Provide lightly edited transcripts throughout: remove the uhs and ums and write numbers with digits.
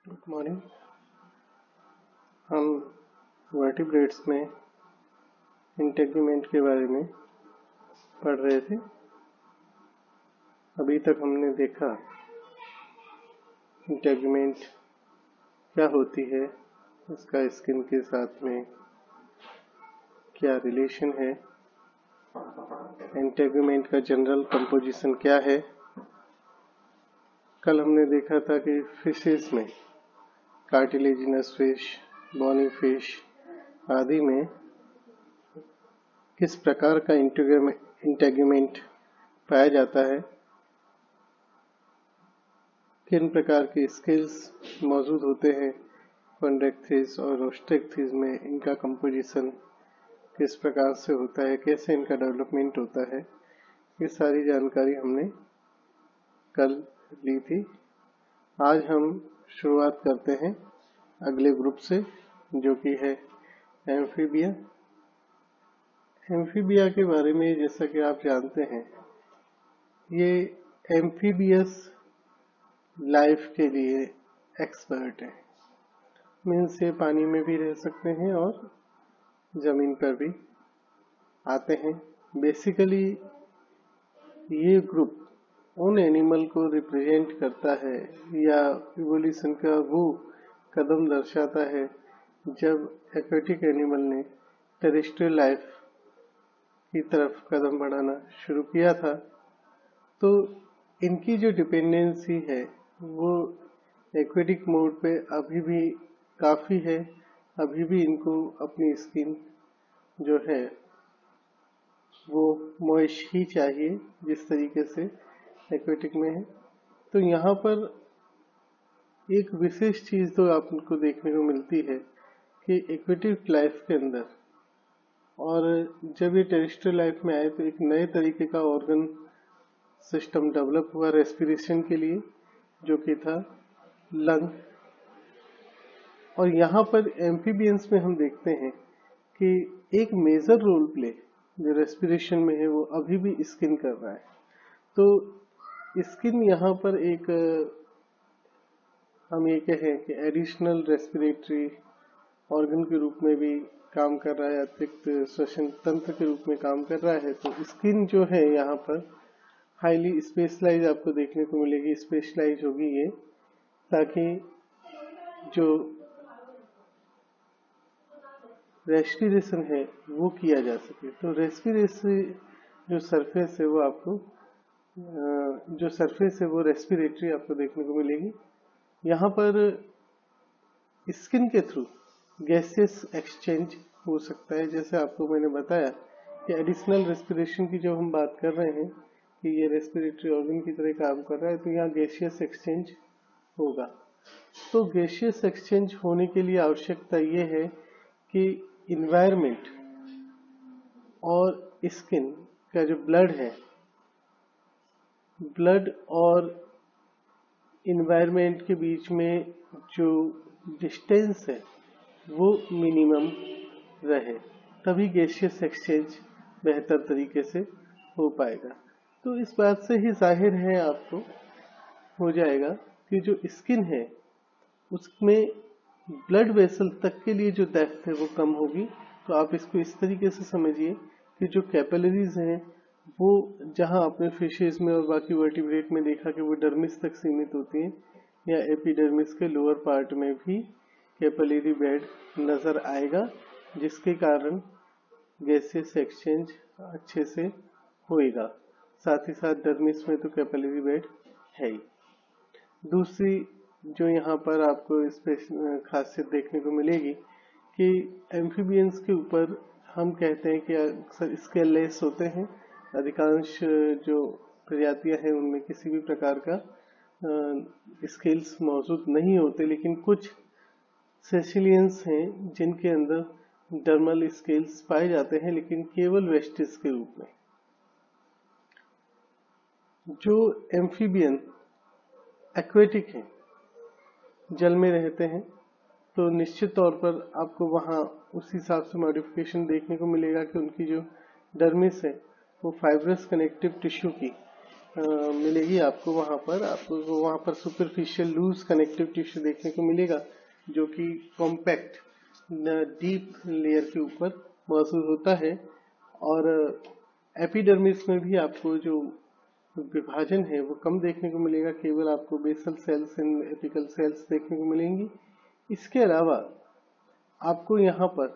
Good morning. हम vertebrates में integument के बारे में पढ़ रहे थे। अभी तक हमने देखा इंटेग्यूमेंट क्या होती है, उसका स्किन के साथ में क्या रिलेशन है, इंटेग्यूमेंट का जनरल कंपोजिशन क्या है। कल हमने देखा था कि फिशेस में, कार्टिलेजिनस फिश, बॉनी फिश आदि में किस प्रकार का इंटेग्यूमेंट पाया जाता है, किन प्रकार के स्किल्स मौजूद होते हैं। कॉन्ड्रेक्थिस और रोस्ट्रेक्थिस में इनका कंपोजिशन किस प्रकार से होता है, कैसे इनका डेवलपमेंट होता है, ये सारी जानकारी हमने कल ली थी। आज हम शुरुआत करते हैं अगले ग्रुप से, जो कि है एम्फीबिया। एम्फीबिया के बारे में जैसा कि आप जानते हैं, ये एम्फीबियस लाइफ के लिए एक्सपर्ट है। मीन्स ये पानी में भी रह सकते हैं और जमीन पर भी आते हैं। बेसिकली ये ग्रुप उन एनिमल को रिप्रेजेंट करता है या इवोल्यूशन का वो कदम दर्शाता है जब एक्वेटिक एनिमल ने टेरेस्ट्रियल लाइफ की तरफ कदम बढ़ाना शुरू किया था। तो इनकी जो डिपेंडेंसी है वो एक्वेटिक मोड पे अभी भी काफ़ी है। अभी भी इनको अपनी स्किन जो है वो मॉइश ही चाहिए, जिस तरीके से एक्वेटिक में है। तो यहाँ पर एक विशेष चीज़ तो आपको देखने को मिलती है कि एक्वेटिक लाइफ के अंदर, और जब ये टेरेस्ट्रियल लाइफ में आए तो एक नए तरीके का ऑर्गन सिस्टम डेवलप हुआ रेस्पिरेशन के लिए, जो कि था लंग। और यहाँ पर एम्फीबियंस में हम देखते हैं कि एक मेजर रोल प्ले जो रेस्पिरेशन में है वो अभी भी स्किन कर रहा है। तो स्किन यहाँ पर एक, हम ये कहें कि एडिशनल रेस्पिरेटरी ऑर्गन के रूप में भी काम कर रहा है, अतिरिक्त श्वसन तंत्र के रूप में काम कर रहा है। तो स्किन जो है यहाँ पर हाईली स्पेशलाइज आपको देखने को मिलेगी, स्पेशलाइज होगी ये, ताकि जो रेस्पिरेशन है वो किया जा सके। तो रेस्पिरेटरी जो सरफेस है वो आपको, जो सरफेस है वो रेस्पिरेटरी आपको देखने को मिलेगी। यहाँ पर स्किन के थ्रू गैसेस एक्सचेंज हो सकता है। जैसे आपको मैंने बताया कि एडिशनल रेस्पिरेशन की जब हम बात कर रहे हैं कि ये रेस्पिरेटरी ऑर्गन की तरह काम कर रहा है, तो यहाँ गैसियस एक्सचेंज होगा। तो गैसियस एक्सचेंज होने के लिए आवश्यकता ये है कि इन्वायरमेंट और स्किन का जो ब्लड है, ब्लड और इन्वायरमेंट के बीच में जो डिस्टेंस है वो मिनिमम रहे, तभी गैसियस एक्सचेंज बेहतर तरीके से हो पाएगा। तो इस बात से ही जाहिर है आपको हो जाएगा कि जो स्किन है उसमें ब्लड वेसल तक के लिए जो डेप्थ है वो कम होगी। तो आप इसको इस तरीके से समझिए कि जो कैपिलरीज हैं वो, जहां आपने फिशेस में और बाकी वर्टिब्रेट में देखा कि वो डर्मिस तक सीमित होती हैं, या एपिडर्मिस के लोअर पार्ट में भी कैपिलरी बेड नजर आएगा, जिसके कारण गैसेस एक्सचेंज अच्छे से होएगा। साथ ही साथ डर्मिस में तो कैपिलरी बेड है ही। दूसरी जो यहाँ पर आपको खासियत देखने को मिलेगी कि एम्फीबियंस के ऊपर हम कहते हैं कि अक्सर स्केललेस होते हैं। अधिकांश जो प्रजातियां हैं उनमें किसी भी प्रकार का स्केल्स मौजूद नहीं होते, लेकिन कुछ सेसिलियंस हैं जिनके अंदर डर्मल स्केल्स पाए जाते हैं, लेकिन केवल वेस्टिस के रूप में। जो एम्फीबियन एक्वेटिक हैं, जल में रहते हैं, तो निश्चित तौर पर आपको वहाँ उस हिसाब से मॉडिफिकेशन देखने को मिलेगा कि उनकी जो डर्मिस है वो फाइब्रस कनेक्टिव टिश्यू की मिलेगी आपको वहाँ पर सुपरफिशियल लूज कनेक्टिव टिश्यू देखने को मिलेगा, जो कि कॉम्पैक्ट डीप लेयर के ऊपर मौजूद होता है। और एपिडर्मिस में भी आपको जो विभाजन है वो कम देखने को मिलेगा, केवल आपको basal cells and apical cells देखने को मिलेंगी। इसके अलावा आपको यहाँ पर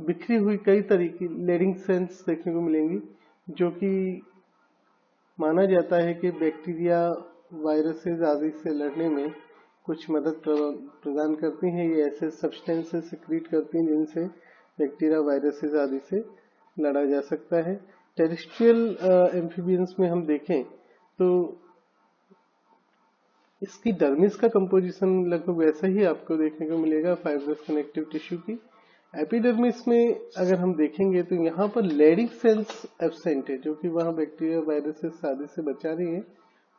बिखरी हुई कई तरह की लेडिंग सेल्स देखने को मिलेंगी, जो कि माना जाता है कि बैक्टीरिया वायरसेस आदि से लड़ने में कुछ मदद प्रदान करती हैं। ये ऐसे सब्सटेंसेस सिक्रीट करती हैं जिनसे बैक्टीरिया वायरसेस आदि से लड़ा जा सकता है। टेरेस्ट्रियल एम्फीबियंस में हम देखें तो इसकी डर्मिस का कंपोजिशन लगभग वैसा ही आपको देखने को मिलेगा, फाइब्रस कनेक्टिव टिश्यू की। एपिडर्मिस में अगर हम देखेंगे तो यहाँ पर लेडिंग सेल्स एब्सेंट है, जो कि वहाँ बैक्टीरिया वायरसेस आदि से बचा रही है,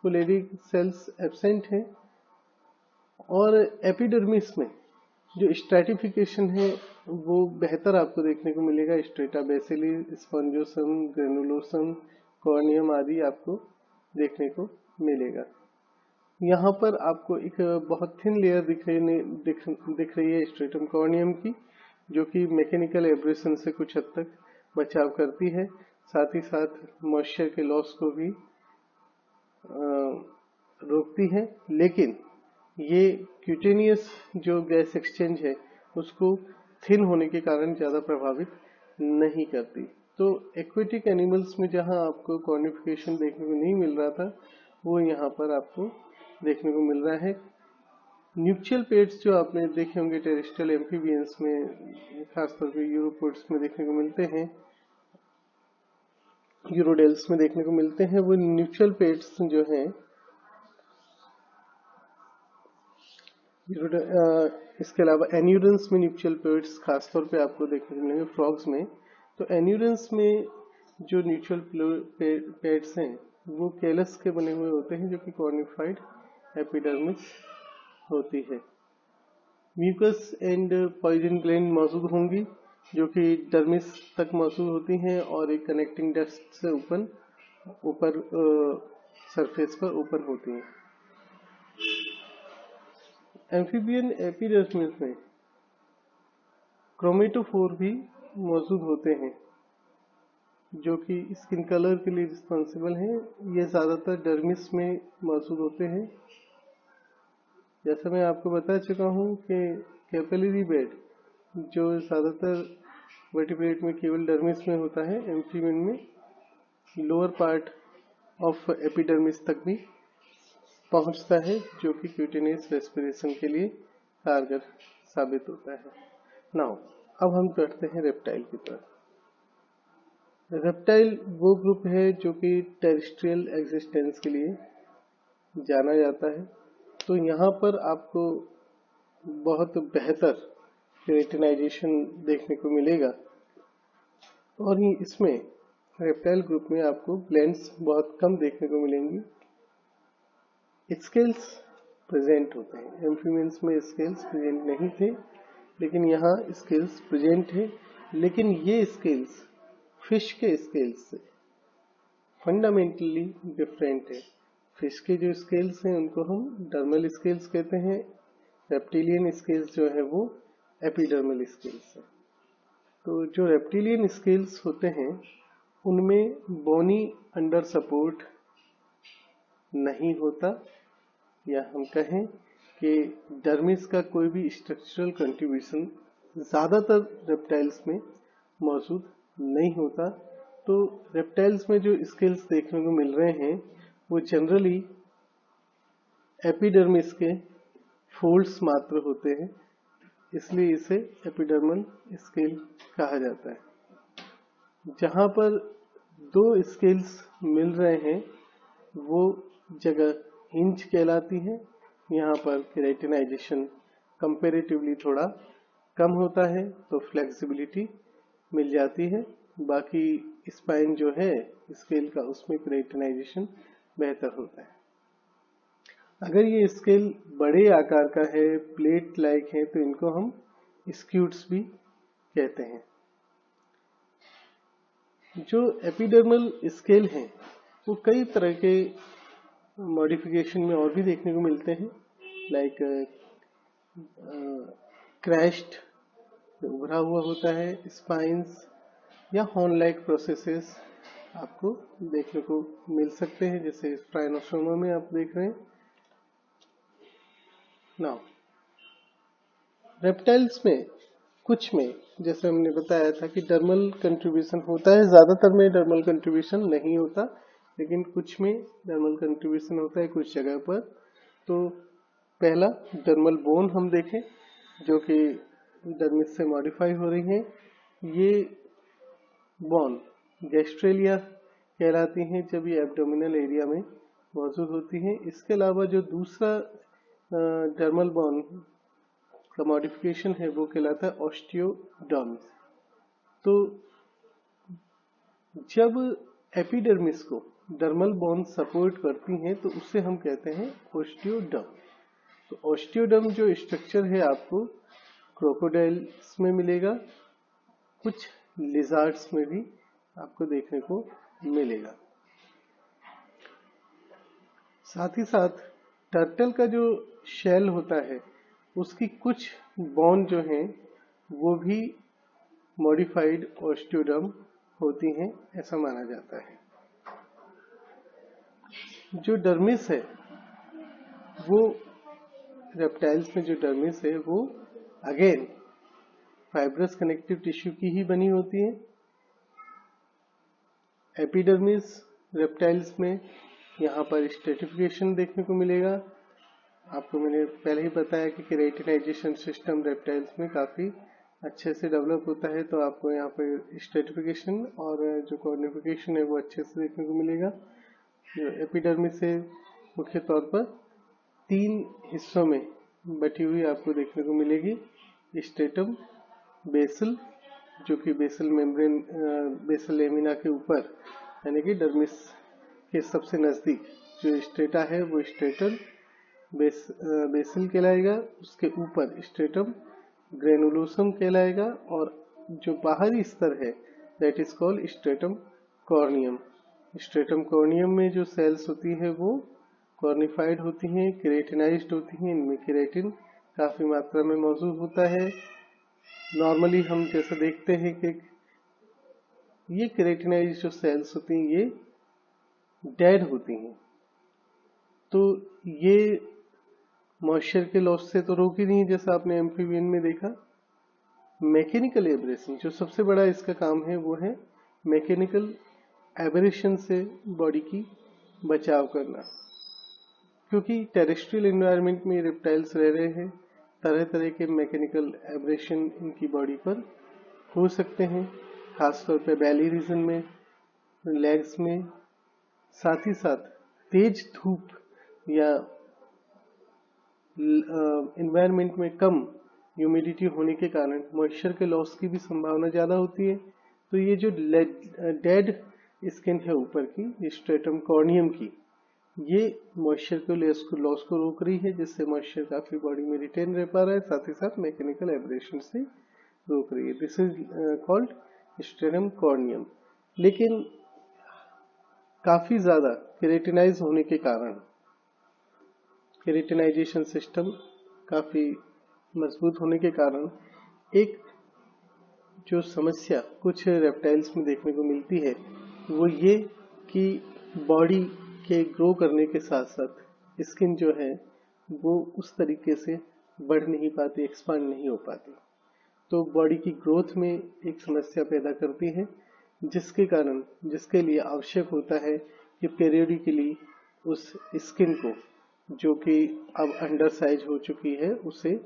वो लेडिंग सेल्स एब्सेंट है। और एपिडर्मिस में जो स्ट्रैटिफिकेशन है वो बेहतर आपको देखने को मिलेगा। स्ट्रेटा बेसिली, स्पॉन्जोसम, ग्रेनुलोसम, कॉर्नियम आदि आपको देखने को मिलेगा। यहाँ पर आपको एक बहुत थिन लेयर दिख रही है स्ट्रेटम कॉर्नियम की, जो कि मैकेनिकल एब्रेशन से कुछ हद तक बचाव करती है, साथ ही साथ मॉइस्चर के लॉस को भी रोकती है। लेकिन ये क्यूटेनियस जो गैस एक्सचेंज है उसको थिन होने के कारण ज़्यादा प्रभावित नहीं करती। तो एक्वेटिक एनिमल्स में जहाँ आपको कॉर्निफिकेशन देखने को नहीं मिल रहा था, वो यहाँ पर आपको देखने को मिल रहा है। न्यूक्लियल पेड्स जो आपने देखे होंगे टेरेस्ट्रियल एम्फीबियंस में, खासतौर पे यूरोपोड्स में देखने को मिलते हैं, यूरोडेल्स में देखने को मिलते हैं, वो न्यूक्लियल पेड्स जो हैं इसके अलावा एन्यूरेंस में न्यूक्लियल पेड्स खासतौर पे आपको देखने को मिलेंगे फ्रॉग्स में। तो एन्यूरेंस में जो न्यूक्लियल पेड्स हैं वो कैलस के बने हुए होते हैं, जो कि कॉर्निफाइड एपिडर्मिस होती है। म्यूकस एंड पॉइजन ग्लैंड मौजूद होंगी, जो कि डर्मिस तक मौजूद होती हैं और एक कनेक्टिंग डस्ट से ऊपर सरफेस पर ऊपर होती हैं। एम्फीबियन एपिडर्मिस में क्रोमेटोफोर भी मौजूद होते हैं, जो कि स्किन कलर के लिए रिस्पॉन्सिबल हैं। ये ज़्यादातर डर्मिस में मौजूद होते हैं। जैसा मैं आपको बता चुका हूँ कि कैपिलरी बेड जो ज़्यादातर वर्टिब्रेट में केवल डर्मिस में होता है, एम्फीबियन में लोअर पार्ट ऑफ एपिडर्मिस तक भी पहुंचता है, जो कि क्यूटेनियस रेस्पिरेशन के लिए कारगर साबित होता है। नाउ अब हम बढ़ते हैं रेप्टाइल की तरफ। रेप्टाइल वो ग्रुप है जो कि टेरेस्ट्रियल एग्जिस्टेंस के लिए जाना जाता है। तो यहाँ पर आपको बहुत बेहतर केराटिनाइजेशन देखने को मिलेगा, और इसमें रेप्टाइल ग्रुप में आपको ग्लैंड्स बहुत कम देखने को मिलेंगी। स्केल्स प्रेजेंट होते हैं, एम्फीबियंस में स्केल्स प्रेजेंट नहीं थे, लेकिन यहाँ स्केल्स प्रेजेंट है। लेकिन ये स्केल्स फिश के स्केल्स से फंडामेंटली डिफरेंट है। फिश के जो स्केल्स हैं उनको हम डर्मल स्केल्स कहते हैं, रेप्टिलियन स्केल्स जो है वो एपिडर्मल स्केल्स है। तो जो रेप्टिलियन स्केल्स होते हैं उनमें बोनी अंडर सपोर्ट नहीं होता, या हम कहें कि डर्मिस का कोई भी स्ट्रक्चरल कंट्रीब्यूशन ज़्यादातर रेप्टाइल्स में मौजूद नहीं होता। तो रेप्टाइल्स में जो स्केल्स देखने को मिल रहे हैं वो जनरली एपिडर्मिस के फोल्ड्स मात्र होते हैं, इसलिए इसे एपिडर्मल स्केल कहा जाता है। जहाँ पर दो स्केल्स मिल रहे हैं वो जगह हिंज कहलाती है। यहाँ पर केराटिनाइजेशन कंपैरेटिवली थोड़ा कम होता है, तो फ्लेक्सिबिलिटी मिल जाती है। बाकी स्पाइन जो है स्केल का, उसमें केराटिनाइजेशन बेहतर होता है। अगर ये स्केल बड़े आकार का है, प्लेट लाइक है, तो इनको हम स्क्यूट्स भी कहते हैं। जो एपिडर्मल स्केल हैं वो कई तरह के मॉडिफिकेशन में और भी देखने को मिलते हैं, लाइक क्रैश्ड उभरा हुआ होता है, स्पाइंस या हॉर्न लाइक प्रोसेसेस आपको देखने को मिल सकते हैं, जैसे स्पाइनोसोमा में आप देख रहे हैं। नाउ रेप्टाइल्स में कुछ में जैसे हमने बताया था कि डर्मल कंट्रीब्यूशन होता है, ज्यादातर में डर्मल कंट्रीब्यूशन नहीं होता, लेकिन कुछ में डर्मल कंट्रीब्यूशन होता है कुछ जगह पर। तो पहला डर्मल बोन हम देखें जो कि डर्मिस से मॉडिफाई हो रही है। ये बोन गैस्ट्रेलिया कहलाती हैं जब ये एब्डोमिनल एरिया में मौजूद होती हैं। इसके अलावा जो दूसरा डर्मल बोन का मॉडिफिकेशन है वो कहलाता है ऑस्टियोडर्मिस। तो जब एपिडर्मिस को डर्मल बोन सपोर्ट करती हैं तो उससे हम कहते हैं ऑस्टियोडर्म। तो ऑस्टियोडर्म जो स्ट्रक्चर है आपको क्रोकोडाइल्स में मिलेगा, कुछ लिजार्ड्स में भी आपको देखने को मिलेगा। साथ ही साथ टर्टल का जो शेल होता है उसकी कुछ बोन जो हैं वो भी मॉडिफाइड ऑस्टियोडर्म होती हैं, ऐसा माना जाता है। जो डर्मिस है वो रेप्टाइल्स में जो डर्मिस है वो अगेन फाइब्रस कनेक्टिव टिश्यू की ही बनी होती है। एपिडर्मिस रेप्टाइल्स में यहाँ पर स्ट्रेटिफिकेशन देखने को मिलेगा। आपको मैंने पहले ही बताया कि केराटिनाइजेशन सिस्टम रेप्टाइल्स में काफी अच्छे से डेवलप होता है, तो आपको यहाँ पर स्ट्रेटिफिकेशन और जो कॉर्निफिकेशन है वो अच्छे से देखने को मिलेगा। जो एपिडर्मिस है मुख्य तौर पर 3 हिस्सों में बटी हुई आपको देखने को मिलेगी। स्ट्रेटम, बेसल जो कि बेसल मेम्ब्रेन बेसल लेमिना के ऊपर यानी कि डर्मिस के सबसे नजदीक जो स्ट्रेटा है वो स्ट्रेटल बेसल कहलाएगा। उसके ऊपर स्ट्रेटम ग्रेनुलोसम कहलाएगा और जो बाहरी स्तर है that is called stratum corneum. Stratum corneum में जो सेल्स होती है वो कॉर्निफाइड होती हैं, केराटिनाइज्ड होती हैं। इनमें केराटिन काफी मात्रा में मौजूद होता है। नॉर्मली हम जैसा देखते हैं कि ये केराटिनाइज्ड जो सेल्स होती हैं ये डेड होती हैं, तो ये मॉइस्चर के लॉस से तो रोक ही नहीं, जैसा आपने एम्फीबियन में देखा। मैकेनिकल एब्रेशन जो सबसे बड़ा इसका काम है वो है मैकेनिकल एब्रेशन से बॉडी की बचाव करना, क्योंकि टेरेस्ट्रियल एनवायरनमेंट में रेप्टाइल्स रह रहे हैं। तरह तरह के मैकेनिकल एब्रेशन इनकी बॉडी पर हो सकते हैं, खासतौर पे बेली रीजन में, लेग्स में। साथ ही साथ तेज धूप या एनवायरनमेंट में कम ह्यूमिडिटी होने के कारण मॉइस्चर के लॉस की भी संभावना ज़्यादा होती है। तो ये जो डेड स्किन है ऊपर की स्ट्रेटम कॉर्नियम की, ये मॉइस्चर के लॉस को रोक रही है, जिससे मॉइस्चर काफी बॉडी में रिटेन रह पा रहा है, साथ ही साथ मैकेनिकल एब्रेशन से रोक रही है। This is called stratum corneum. लेकिन काफी ज्यादा केराटिनाइज होने के कारण, केराटिनाइजेशन सिस्टम काफी मजबूत होने के कारण एक जो समस्या कुछ रेप्टाइल्स में देखने को मिलती है वो ये कि बॉडी के ग्रो करने के साथ साथ स्किन जो है वो उस तरीके से बढ़ नहीं पाती, एक्सपांड नहीं हो पाती, तो बॉडी की ग्रोथ में एक समस्या पैदा करती है, जिसके कारण जिसके लिए आवश्यक होता है कि पीरियडिकली उस स्किन को जो कि अब अंडर साइज हो चुकी है उसे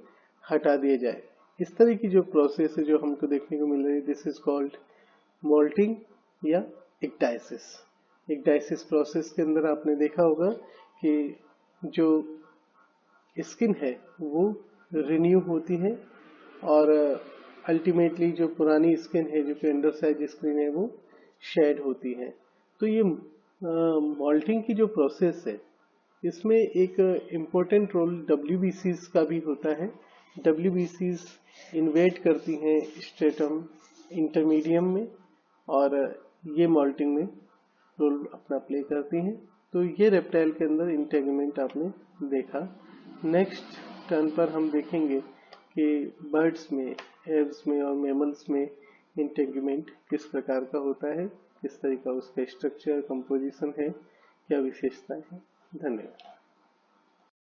हटा दिया जाए। इस तरह की जो प्रोसेस है जो हमको देखने को मिल रही है, दिस इज कॉल्ड मोल्टिंग या इक्टाइसिस। इक्टाइसिस प्रोसेस के अंदर आपने देखा होगा कि जो स्किन है वो रिन्यू होती है और अल्टीमेटली जो पुरानी स्किन है जो कि अंडर साइज स्किन है वो शेड होती है। तो ये मोल्टिंग की जो प्रोसेस है इसमें एक इम्पोर्टेंट रोल WBCs का भी होता है। WBCs इन्वेट करती हैं स्ट्रेटम इंटरमीडियम में और ये मोल्टिंग में रोल अपना प्ले करती हैं। तो ये रेप्टाइल के अंदर इंटेगुमेंट आपने देखा। नेक्स्ट टर्न पर हम देखेंगे कि बर्ड्स में, एव्स में और मैमल्स में इंटेगुमेंट किस प्रकार का होता है, किस तरह का उसका स्ट्रक्चर, कंपोजिशन है, क्या विशेषताएं हैं। धन्यवाद।